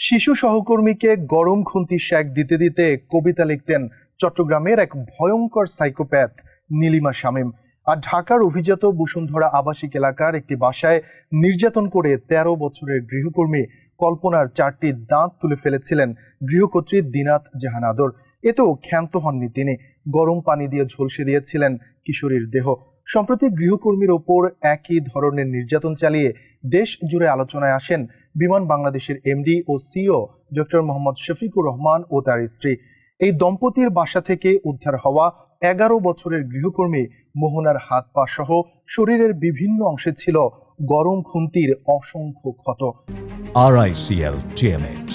শিশু সহকর্মীকে গরম খুন্তি সেঁক দিতে দিতে কবিতা লিখতেন চট্টগ্রামের এক ভয়ঙ্কর সাইকোপ্যাথ নীলিমা শামীম। আর ঢাকার অভিজাত বসুন্ধরা আবাসিক এলাকার একটি বাসায় নির্যাতন করে ১৩ বছরের গৃহকর্মী কল্পনার ৪টি দাঁত তুলে ফেলেছিলেন গৃহকর্ত্রী দিনাত জাহান আদর। এতেও ক্ষান্ত হননি তিনি, গরম পানি দিয়ে ঝলসে দিয়েছিলেন কিশোরীর দেহ। সম্প্রতি গৃহকর্মীর ওপর একই ধরনের নির্যাতন চালিয়ে দেশ জুড়ে আলোচনায় আসেন বিমান বাংলাদেশের এমডি ও সিইও ডক্টর মোহাম্মদ শফিকুর রহমান ও তার স্ত্রী। এই দম্পতির বাসা থেকে উদ্ধার হওয়া ১১ বছরের গৃহকর্মী মোহনার হাত পা সহ শরীরের বিভিন্ন অংশে ছিল গরম খুন্তির অসংখ্য ক্ষত। RICL TMX,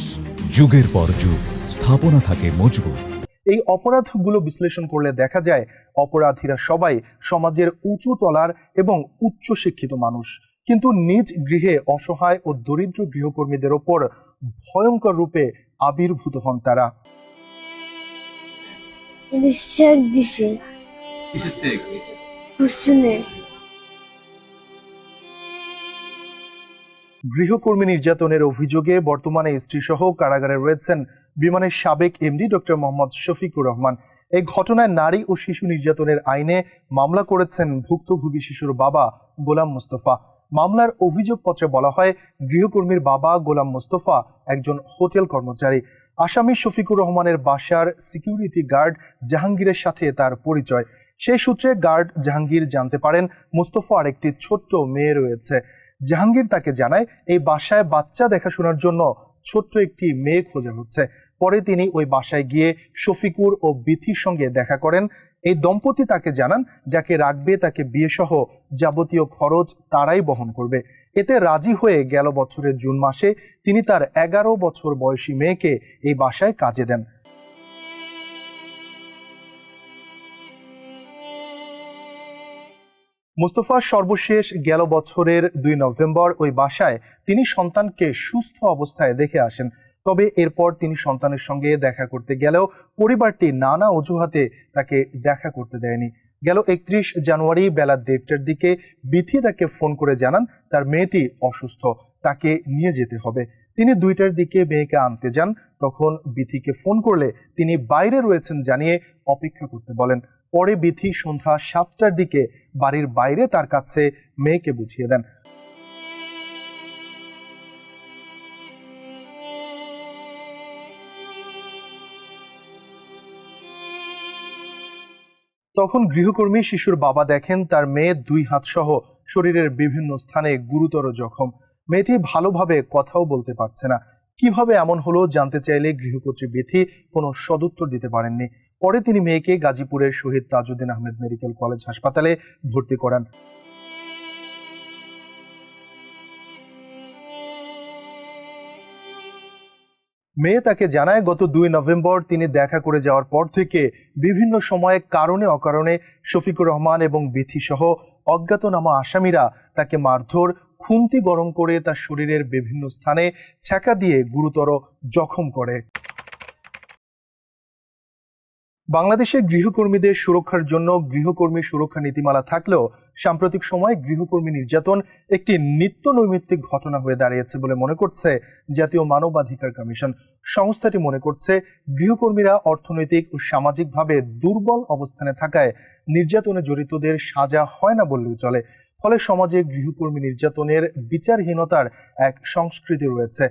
যুগের পর যুগ স্থাপনা থাকে মজবুত। এই অপরাধগুলো বিশ্লেষণ করলে দেখা যায় অপরাধীরা সবাই সমাজের উঁচু তলার এবং উচ্চশিক্ষিত মানুষ, কিন্তু নিজ গৃহে অসহায় ও দরিদ্র গৃহকর্মীদের ওপর ভয়ঙ্কর রূপে আবির্ভূত হন তারা। গৃহকর্মী নির্যাতনের অভিযোগে বর্তমানে স্ত্রীসহ কারাগারে রয়েছেন বিমানের সাবেক এমডি ডক্টর মোহাম্মদ শফিকুর রহমান। এই ঘটনায় নারী ও শিশু নির্যাতনের আইনে মামলা করেছেন ভুক্তভোগী শিশুর বাবা গোলাম মোস্তফা। মামলার অভিযোগপত্রে বলা হয়, গৃহকর্মীর বাবা গোলাম মোস্তফা একজন হোটেল কর্মচারী। আসামি শফিকুর রহমানের বাসার সিকিউরিটি গার্ড জাহাঙ্গীরের সাথে তার পরিচয়। সেই সূত্রে গার্ড জাহাঙ্গীর জানতে পারেন মোস্তফার একটি ছোট্ট মেয়ে রয়েছে। জাহাঙ্গীর তাকে জানায় এই বাসায় বাচ্চা দেখাশোনার জন্য ছোট্ট একটি মেয়ে খোঁজা হচ্ছে। পরে তিনি ওই বাসায় গিয়ে শফিকুর ও বিথির সঙ্গে দেখা করেন। এই দম্পতি তাকে জানান যাকে রাখবে তাকে বিয়ে সহ যাবতীয় খরচ তারাই বহন করবে। এতে রাজি হয়ে গেল বছরের জুন মাসে তিনি তার ১১ বছর বয়সী মেয়েকে এই বাসায় কাজে দেন। মোস্তফা সর্বশেষ গেল বছরের ২ নভেম্বর ওই বাসায় তিনি সন্তানকে সুস্থ অবস্থায় দেখে আসেন। তবে এরপর তিনি সন্তানের সঙ্গে দেখা করতে গেলেও পরিবারটি নানা অজুহাতে তাকে দেখা করতে দেয়নি। গেল ৩১ জানুয়ারি বেলা ১:৩০টার দিকে বিথি তাকে ফোন করে জানান তার মেয়েটি অসুস্থ, তাকে নিয়ে যেতে হবে। তিনি ২টার দিকে মেয়েকে আনতে যান। তখন বিথিকে ফোন করলে তিনি বাইরে রয়েছেন জানিয়ে অপেক্ষা করতে বলেন। পরে বিথি সন্ধ্যা ৭টার দিকে বাড়ির বাইরে তার কাছে মেয়েকে বুঝিয়ে দেন। তখন গৃহকর্মী শিশুর বাবা দেখেন তার মেয়ে ২ হাত সহ শরীরের বিভিন্ন স্থানে গুরুতর জখম। মেয়েটি ভালোভাবে কথাও বলতে পারছে না। কিভাবে এমন হলো জানতে চাইলে গৃহকর্ত্রী বিথি কোনো সদুত্তর দিতে পারেননি। পরে তিনি মেয়েকে গাজীপুরের শহীদ তাজউদ্দিন আহমেদ মেডিকেল কলেজ হাসপাতালে ভর্তি করান। মেয়ে তাকে জানায় গত ২ নভেম্বর তিনি দেখা করে যাওয়ার পর থেকে বিভিন্ন সময়ে কারণে অকারণে শফিকুর রহমান এবং বিথি সহ অজ্ঞাতনামা আসামিরা তাকে মারধর, খুন্তি গরম করে তার শরীরের বিভিন্ন স্থানে ছ্যাঁকা দিয়ে গুরুতর জখম করে। বাংলাদেশে গৃহকর্মীদের সুরক্ষার জন্য গৃহকর্মী সুরক্ষা নীতিমালা থাকলেও সাম্প্রতিক সময়ে গৃহকর্মী নির্যাতন একটি নিত্য নৈমিত্তিক ঘটনা হয়ে দাঁড়িয়েছে বলে মনে করছে জাতীয় মানবাধিকার কমিশন। সংস্থাটি মনে করছে গৃহকর্মীরা অর্থনৈতিক ও সামাজিকভাবে দুর্বল অবস্থানে থাকায় নির্যাতনে জড়িতদের সাজা হয় না বললেই চলে। ফলে সমাজে গৃহকর্মী নির্যাতনের বিচারহীনতার এক সংস্কৃতি রয়েছে।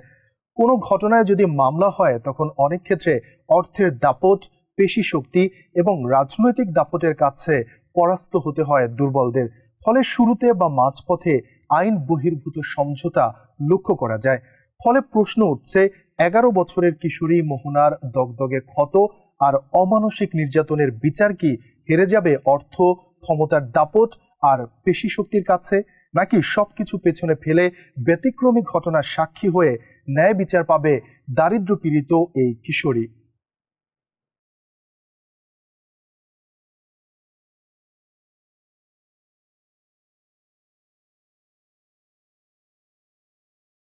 কোনো ঘটনায় যদি মামলা হয় তখন অনেক ক্ষেত্রে অর্থের দাপট, পেশি শক্তি এবং রাজনৈতিক দাপটের কাছে পরাস্ত হতে হয় দুর্বলদের। ফলে শুরুতে বা মাঝপথে আইন বহির্ভূত সমঝোতা লক্ষ্য করা যায়। ফলে প্রশ্ন উঠছে, ১১ বছরের কিশোরী মোহনার দগদগে ক্ষত আর অমানসিক নির্যাতনের বিচার কি হেরে যাবে অর্থ, ক্ষমতার দাপট আর পেশি শক্তির কাছে, নাকি সবকিছু পেছনে ফেলে ব্যতিক্রমী ঘটনার সাক্ষী হয়ে ন্যায় বিচার পাবে দারিদ্র্য পীড়িত এই কিশোরী?